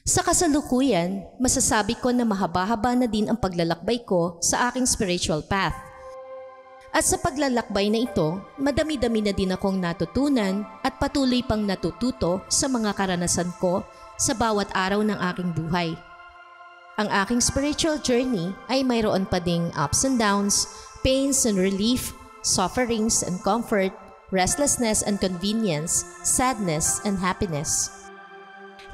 Sa kasalukuyan, masasabi ko na mahaba-haba na din ang paglalakbay ko sa aking spiritual path. At sa paglalakbay na ito, madami-dami na din akong natutunan at patuloy pang natututo sa mga karanasan ko sa bawat araw ng aking buhay. Ang aking spiritual journey ay mayroon pa ding ups and downs, pains and relief, sufferings and comfort, restlessness and convenience, sadness and happiness.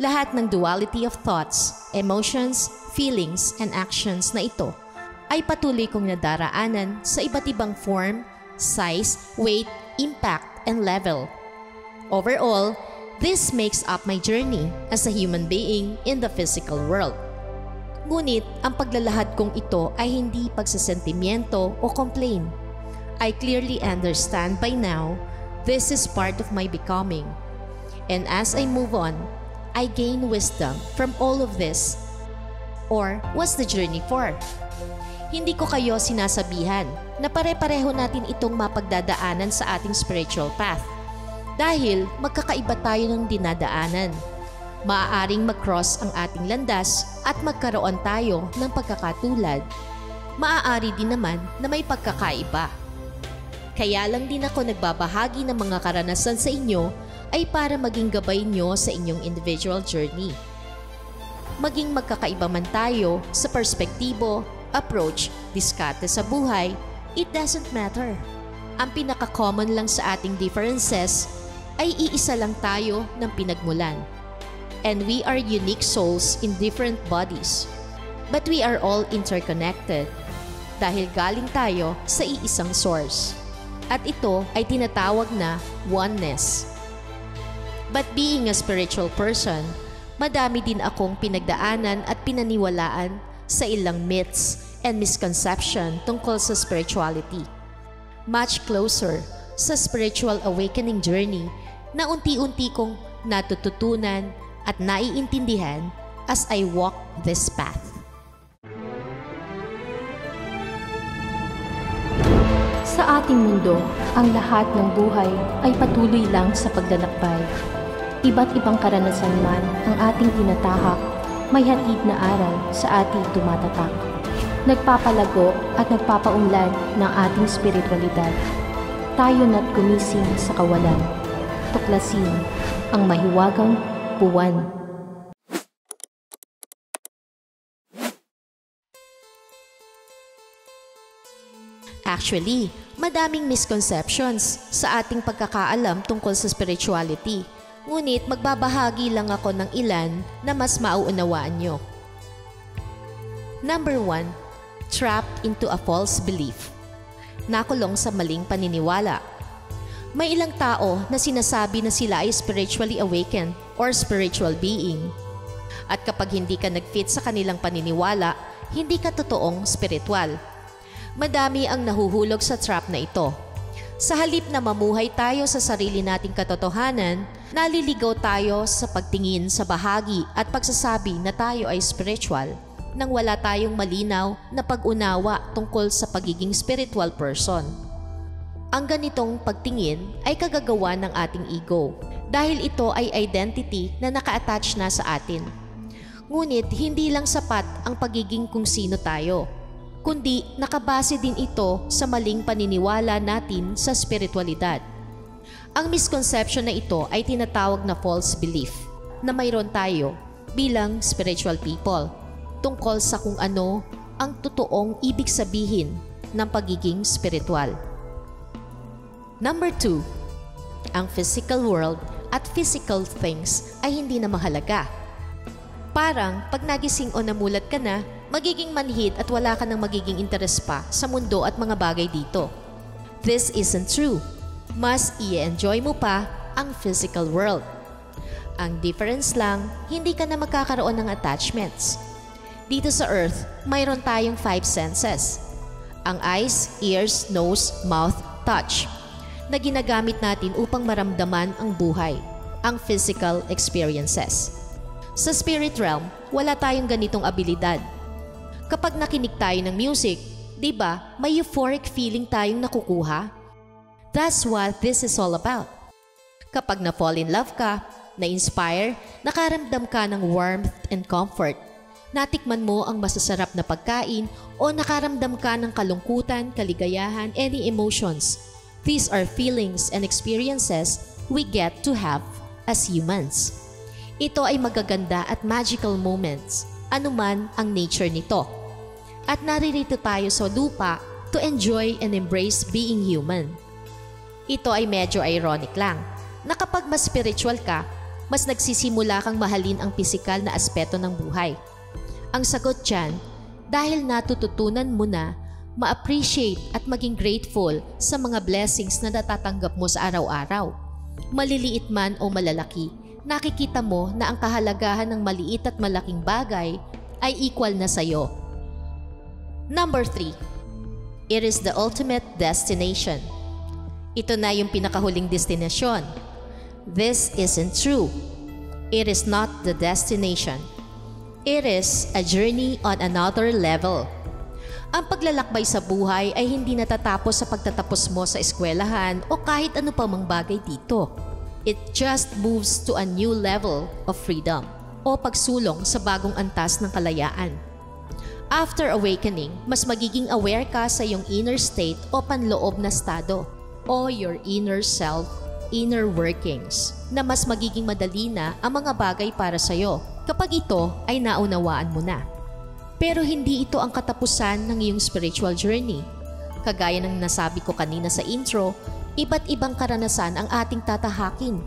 Lahat ng duality of thoughts, emotions, feelings, and actions na ito ay patuloy kong nadaraanan sa iba't ibang form, size, weight, impact, and level. Overall, this makes up my journey as a human being in the physical world. Ngunit ang paglalahad kong ito ay hindi pagsasentimiento o complain. I clearly understand by now this is part of my becoming. And as I move on, I gain wisdom from all of this. Or what's the journey for? Hindi ko kayo sinasabihan na pare-pareho natin itong mapagdadaanan sa ating spiritual path. Dahil magkakaiba tayo ng dinadaanan. Maaaring mag-cross ang ating landas at magkaroon tayo ng pagkakatulad. Maaari din naman na may pagkakaiba. Kaya lang din ako nagbabahagi ng mga karanasan sa inyo ay para maging gabay nyo sa inyong individual journey. Maging magkakaiba man tayo sa perspektibo, approach, diskarte sa buhay, it doesn't matter. Ang pinaka-common lang sa ating differences ay iisa lang tayo ng pinagmulan. And we are unique souls in different bodies. But we are all interconnected dahil galing tayo sa iisang source. At ito ay tinatawag na oneness. But being a spiritual person, madami din akong pinagdaanan at pinaniwalaan sa ilang myths and misconception tungkol sa spirituality. Much closer sa spiritual awakening journey na unti-unti kong natututunan at naiintindihan as I walk this path. Sa ating mundo, ang lahat ng buhay ay patuloy lang sa paglalakbay. Iba't ibang karanasan man ang ating tinatahak, may hatid na aral sa ating tumatatak. Nagpapalago at nagpapaunlad ng ating spiritualidad. Tayo na't gumising sa kawalan. Tuklasin ang mahiwagang buwan. Actually, madaming misconceptions sa ating pagkakaalam tungkol sa spirituality. Ngunit magbabahagi lang ako ng ilan na mas mauunawaan nyo. Number 1, trapped into a false belief. Nakulong sa maling paniniwala. May ilang tao na sinasabi na sila ay spiritually awakened or spiritual being. At kapag hindi ka nag-fit sa kanilang paniniwala, hindi ka totoong spiritual. Madami ang nahuhulog sa trap na ito. Sa halip na mamuhay tayo sa sarili nating katotohanan, naliligaw tayo sa pagtingin sa bahagi at pagsasabi na tayo ay spiritual nang wala tayong malinaw na pag-unawa tungkol sa pagiging spiritual person. Ang ganitong pagtingin ay kagagawa ng ating ego dahil ito ay identity na naka-attach na sa atin. Ngunit hindi lang sapat ang pagiging kung sino tayo, kundi nakabase din ito sa maling paniniwala natin sa spiritualidad. Ang misconception na ito ay tinatawag na false belief na mayroon tayo bilang spiritual people tungkol sa kung ano ang totoong ibig sabihin ng pagiging spiritual. Number 2, ang physical world at physical things ay hindi na mahalaga. Parang pag nagising o namulat ka na, magiging manhid at wala ka nang magiging interes pa sa mundo at mga bagay dito. This isn't true. Mas i-enjoy mo pa ang physical world. Ang difference lang, hindi ka na magkakaroon ng attachments. Dito sa Earth, mayroon tayong 5 senses. Ang eyes, ears, nose, mouth, touch na ginagamit natin upang maramdaman ang buhay, ang physical experiences. Sa spirit realm, wala tayong ganitong abilidad. Kapag nakinig tayo ng music, di ba, may euphoric feeling tayong nakukuha? That's what this is all about. Kapag na-fall in love ka, na-inspire, nakaramdam ka ng warmth and comfort. Natikman mo ang masasarap na pagkain o nakaramdam ka ng kalungkutan, kaligayahan, any emotions. These are feelings and experiences we get to have as humans. Ito ay magaganda at magical moments, anuman ang nature nito. At naririto tayo sa lupa to enjoy and embrace being human. Ito ay medyo ironic lang, na kapag mas spiritual ka, mas nagsisimula kang mahalin ang pisikal na aspeto ng buhay. Ang sagot dyan, dahil natututunan mo na ma-appreciate at maging grateful sa mga blessings na natatanggap mo sa araw-araw. Maliliit man o malalaki, nakikita mo na ang kahalagahan ng maliit at malaking bagay ay equal na sa'yo. Number 3. It is the ultimate destination. Ito na yung pinakahuling destinasyon. This isn't true. It is not the destination. It is a journey on another level. Ang paglalakbay sa buhay ay hindi natatapos sa pagtatapos mo sa eskwelahan o kahit ano pa mang bagay dito. It just moves to a new level of freedom o pagsulong sa bagong antas ng kalayaan. After awakening, mas magiging aware ka sa iyong inner state o panloob na estado o your inner self, inner workings, na mas magiging madali na ang mga bagay para sa iyo kapag ito ay naunawaan mo na. Pero hindi ito ang katapusan ng iyong spiritual journey. Kagaya ng nasabi ko kanina sa intro, iba't ibang karanasan ang ating tatahakin.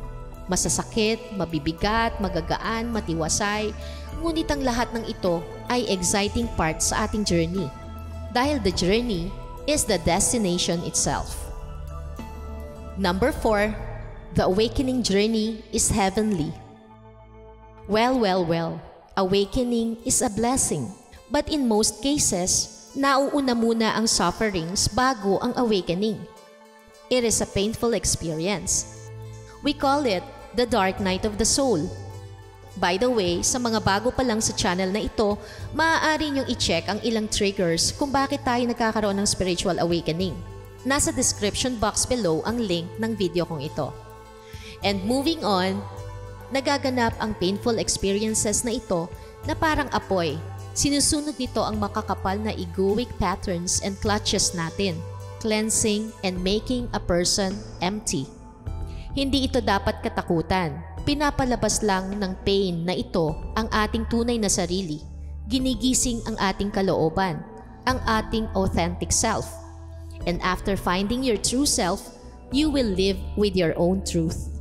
Masasakit, mabibigat, magagaan, matiwasay, ngunit ang lahat ng ito ay exciting part sa ating journey. Dahil the journey is the destination itself. Number 4, the awakening journey is heavenly. Well, awakening is a blessing. But in most cases, nauuna muna ang sufferings bago ang awakening. It is a painful experience. We call it the dark night of the soul. By the way, sa mga bago pa lang sa channel na ito, maaari niyong i-check ang ilang triggers kung bakit tayo nagkakaroon ng spiritual awakening. Nasa description box below ang link ng video kong ito. And moving on, nagaganap ang painful experiences na ito na parang apoy. Sinusunod nito ang makakapal na egoic patterns and clutches natin, cleansing and making a person empty. Hindi ito dapat katakutan. Pinapalabas lang ng pain na ito ang ating tunay na sarili. Ginigising ang ating kalooban, ang ating authentic self. And after finding your true self, you will live with your own truth.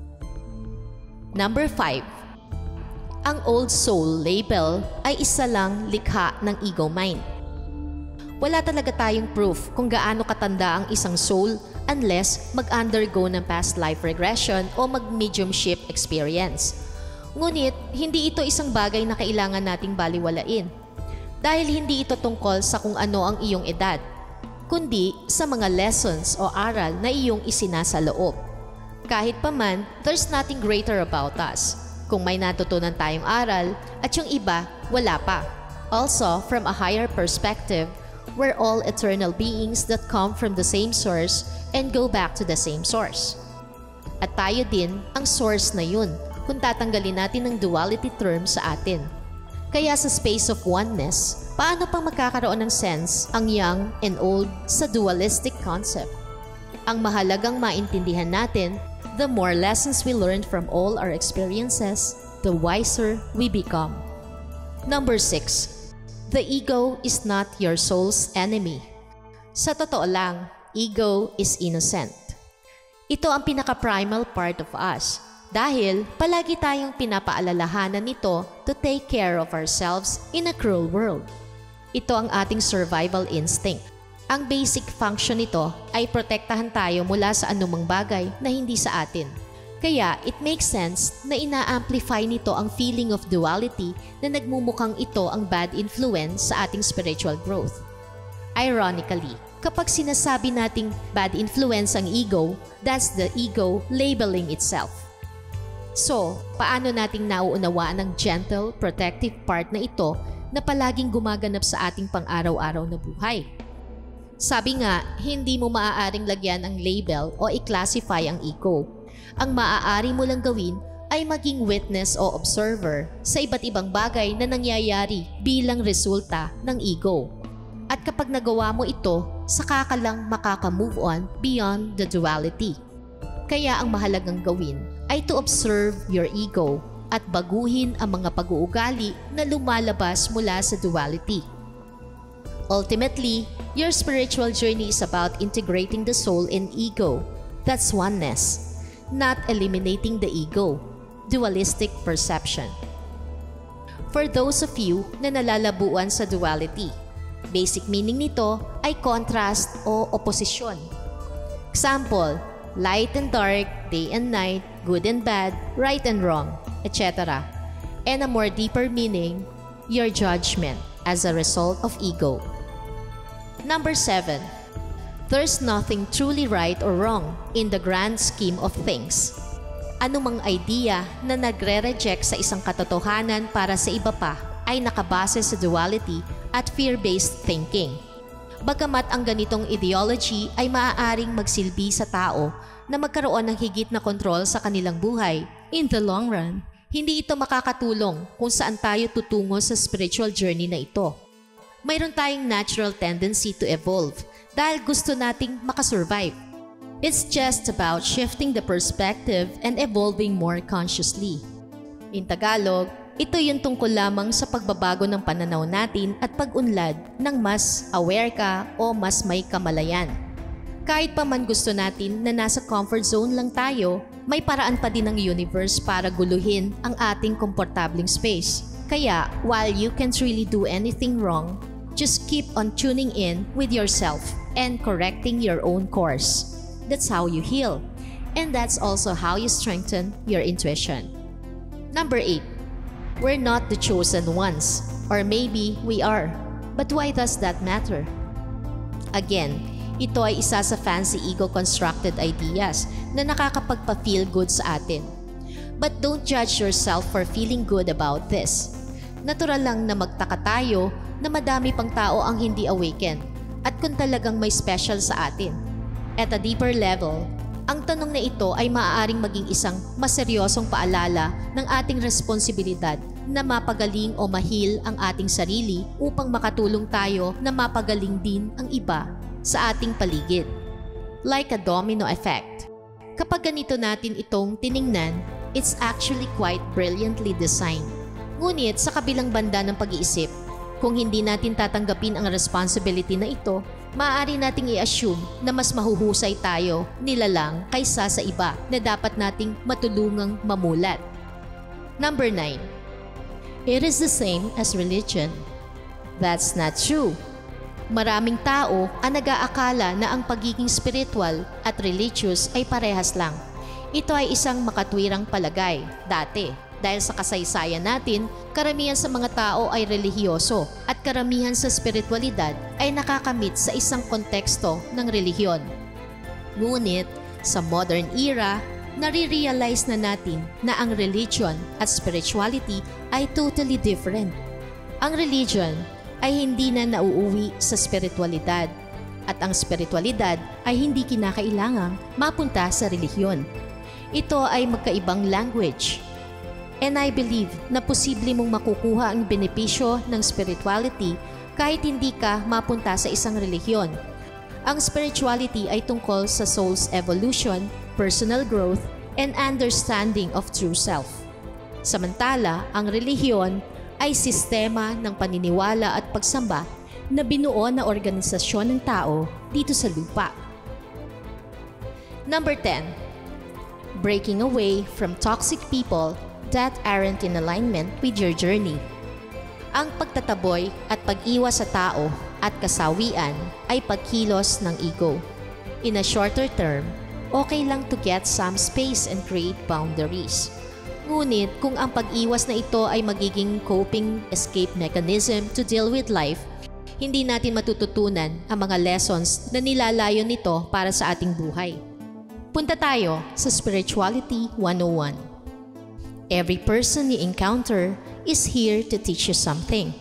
Number 5. Ang old soul label ay isa lang likha ng ego mind. Wala talaga tayong proof kung gaano katanda ang isang soul unless mag-undergo ng past life regression o mag-mediumship experience. Ngunit, hindi ito isang bagay na kailangan nating baliwalain. Dahil hindi ito tungkol sa kung ano ang iyong edad, kundi sa mga lessons o aral na iyong isinasaloob. Kahit pa man, there's nothing greater about us. Kung may natutunan tayong aral at yung iba, wala pa. Also, from a higher perspective, we're all eternal beings that come from the same source and go back to the same source. At tayo din ang source na yun kung tatanggalin natin ang duality term sa atin. Kaya sa space of oneness, paano pang magkakaroon ng sense ang young and old sa dualistic concept? Ang mahalagang maintindihan natin, the more lessons we learn from all our experiences, the wiser we become. Number 6. The ego is not your soul's enemy. Sa totoo lang, ego is innocent. Ito ang pinaka-primal part of us dahil palagi tayong pinapaalalahanan nito to take care of ourselves in a cruel world. Ito ang ating survival instinct. Ang basic function nito ay protektahan tayo mula sa anumang bagay na hindi sa atin. Kaya it makes sense na ina-amplify nito ang feeling of duality na nagmumukhang ito ang bad influence sa ating spiritual growth. Ironically, kapag sinasabi nating bad influence ang ego, that's the ego labeling itself. So, paano nating nauunawaan ang gentle, protective part na ito na palaging gumaganap sa ating pang-araw-araw na buhay? Sabi nga, hindi mo maaaring lagyan ang label o i-classify ang ego. Ang maaari mo lang gawin ay maging witness o observer sa iba't ibang bagay na nangyayari bilang resulta ng ego. At kapag nagawa mo ito, saka ka lang makaka-move on beyond the duality. Kaya ang mahalagang gawin ay to observe your ego at baguhin ang mga pag-uugali na lumalabas mula sa duality. Ultimately, your spiritual journey is about integrating the soul and ego. That's oneness, not eliminating the ego, dualistic perception. For those of you na nalalabuan sa duality, basic meaning nito ay contrast o oposisyon. Example, light and dark, day and night, good and bad, right and wrong, etc. And a more deeper meaning, your judgment as a result of ego. Number 7. There's nothing truly right or wrong in the grand scheme of things. Anumang idea na nagre-reject sa isang katotohanan para sa iba pa ay nakabase sa duality at fear-based thinking. Bagamat ang ganitong ideology ay maaaring magsilbi sa tao na magkaroon ng higit na kontrol sa kanilang buhay, in the long run, hindi ito makakatulong kung saan tayo tutungo sa spiritual journey na ito. Mayroon tayong natural tendency to evolve dahil gusto nating makasurvive. It's just about shifting the perspective and evolving more consciously. In Tagalog, ito yung tungkol lamang sa pagbabago ng pananaw natin at pag-unlad ng mas aware ka o mas may kamalayan. Kahit pa man gusto natin na nasa comfort zone lang tayo, may paraan pa din ng universe para guluhin ang ating komportabling space. Kaya, while you can't really do anything wrong, just keep on tuning in with yourself and correcting your own course. That's how you heal. And that's also how you strengthen your intuition. Number 8. We're not the chosen ones. Or maybe we are. But why does that matter? Again, ito ay isa sa fancy ego-constructed ideas na nakakapagpa-feel good sa atin. But don't judge yourself for feeling good about this. Natural lang na magtaka tayo na madami pang tao ang hindi awaken at kung talagang may special sa atin. At a deeper level, ang tanong na ito ay maaaring maging isang mas seryosong paalala ng ating responsibilidad na mapagaling o mahil ang ating sarili upang makatulong tayo na mapagaling din ang iba sa ating paligid. Like a domino effect. Kapag ganito natin itong tiningnan, it's actually quite brilliantly designed. Ngunit sa kabilang banda ng pag-iisip, kung hindi natin tatanggapin ang responsibility na ito, maaari nating i-assume na mas mahuhusay tayo nilalang kaysa sa iba na dapat nating matulungang mamulat. Number 9. It is the same as religion. That's not true. Maraming tao ang nag-aakala na ang pagiging spiritual at religious ay parehas lang. Ito ay isang makatwirang palagay dati. Dahil sa kasaysayan natin, karamihan sa mga tao ay relihiyoso at karamihan sa spiritualidad ay nakakamit sa isang konteksto ng relihiyon. Ngunit, sa modern era, nare-realize na natin na ang religion at spirituality ay totally different. Ang religion ay hindi na nauuwi sa spiritualidad at ang spiritualidad ay hindi kinakailangang mapunta sa relihiyon. Ito ay magkaibang language. And I believe na posible mong makukuha ang benepisyo ng spirituality kahit hindi ka mapunta sa isang relihiyon. Ang spirituality ay tungkol sa soul's evolution, personal growth, and understanding of true self. Samantala, ang relihiyon ay sistema ng paniniwala at pagsamba na binuo na organisasyon ng tao dito sa lupa. Number 10. Breaking away from toxic people that aren't in alignment with your journey. Ang pagtataboy at pag-iwas sa tao at kasawian ay pagkilos ng ego. In a shorter term, okay lang to get some space and create boundaries. Ngunit kung ang pag-iwas na ito ay magiging coping escape mechanism to deal with life, hindi natin matututunan ang mga lessons na nilalayo nito para sa ating buhay. Punta tayo sa Spirituality 101. Every person you encounter is here to teach you something.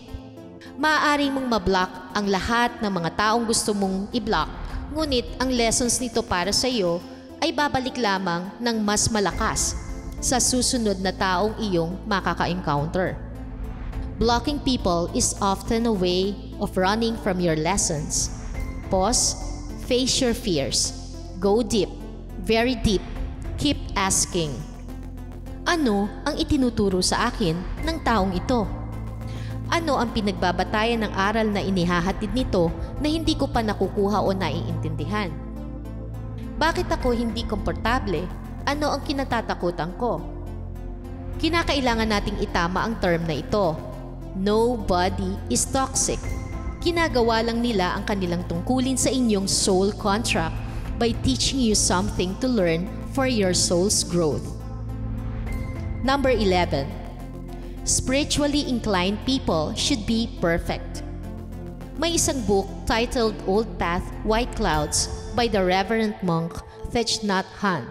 Maaari mong mablock ang lahat ng mga taong gusto mong i-block, ngunit ang lessons nito para sa iyo ay babalik lamang ng mas malakas. sa susunod na taong iyong makaka-encounter. Blocking people is often a way of running from your lessons. Pause, face your fears. Go deep, very deep. Keep asking. Ano ang itinuturo sa akin ng taong ito? Ano ang pinagbabatayan ng aral na inihahatid nito na hindi ko pa nakukuha o naiintindihan? Bakit ako hindi komportable? Ano ang kinatatakutan ko? Kinakailangan nating itama ang term na ito. Nobody is toxic. Ginagawa lang nila ang kanilang tungkulin sa inyong soul contract by teaching you something to learn for your soul's growth. Number 11. Spiritually inclined people should be perfect. May isang book titled Old Path, White Clouds by the Reverend monk Thich Nhat Hanh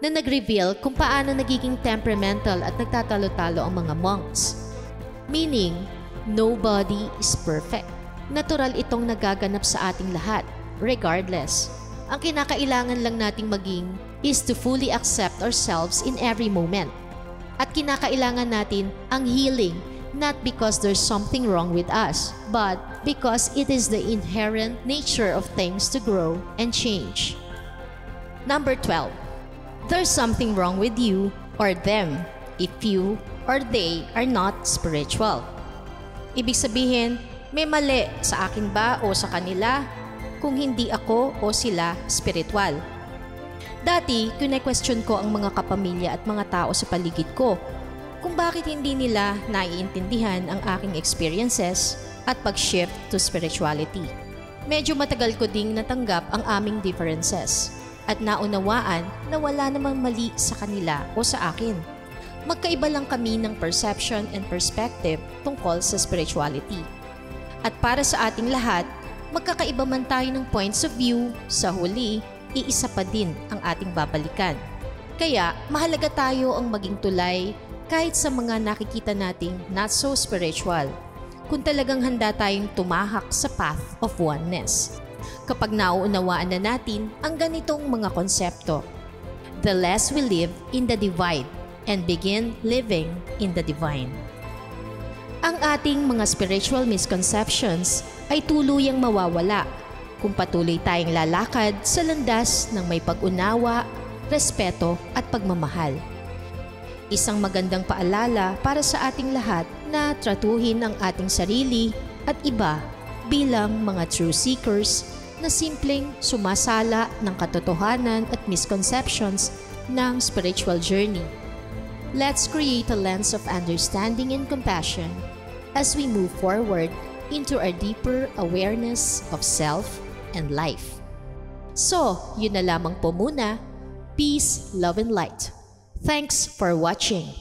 na nag-reveal kung paano nagiging temperamental at nagtatalo-talo ang mga monks. Meaning, nobody is perfect. Natural itong nagaganap sa ating lahat, regardless. Ang kinakailangan lang nating maging is to fully accept ourselves in every moment. At kinakailangan natin ang healing, not because there's something wrong with us, but because it is the inherent nature of things to grow and change. Number 12. There's something wrong with you or them if you or they are not spiritual. Ibig sabihin, may mali sa akin ba o sa kanila kung hindi ako o sila spiritual. Dati, kine-question ko ang mga kapamilya at mga tao sa paligid ko kung bakit hindi nila naiintindihan ang aking experiences at pag-shift to spirituality. Medyo matagal ko ding natanggap ang aming differences at naunawaan na wala namang mali sa kanila o sa akin. Magkaiba lang kami ng perception and perspective tungkol sa spirituality. At para sa ating lahat, magkakaiba man tayo ng points of view, sa huli, iisa pa din ang ating babalikan. Kaya mahalaga tayo ang maging tulay kahit sa mga nakikita nating not so spiritual, kung talagang handa tayong tumahak sa path of oneness. Kapag nauunawaan na natin ang ganitong mga konsepto, the less we live in the divide and begin living in the divine. Ang ating mga spiritual misconceptions ay tuluyang mawawala kung patuloy tayong lalakad sa landas ng may pag-unawa, respeto at pagmamahal. Isang magandang paalala para sa ating lahat na tratuhin ang ating sarili at iba bilang mga true seekers na simpleng sumasala ng katotohanan at misconceptions ng spiritual journey. Let's create a lens of understanding and compassion as we move forward into our deeper awareness of self and life. So, yun na lamang po muna. Peace, love, and light. Thanks for watching.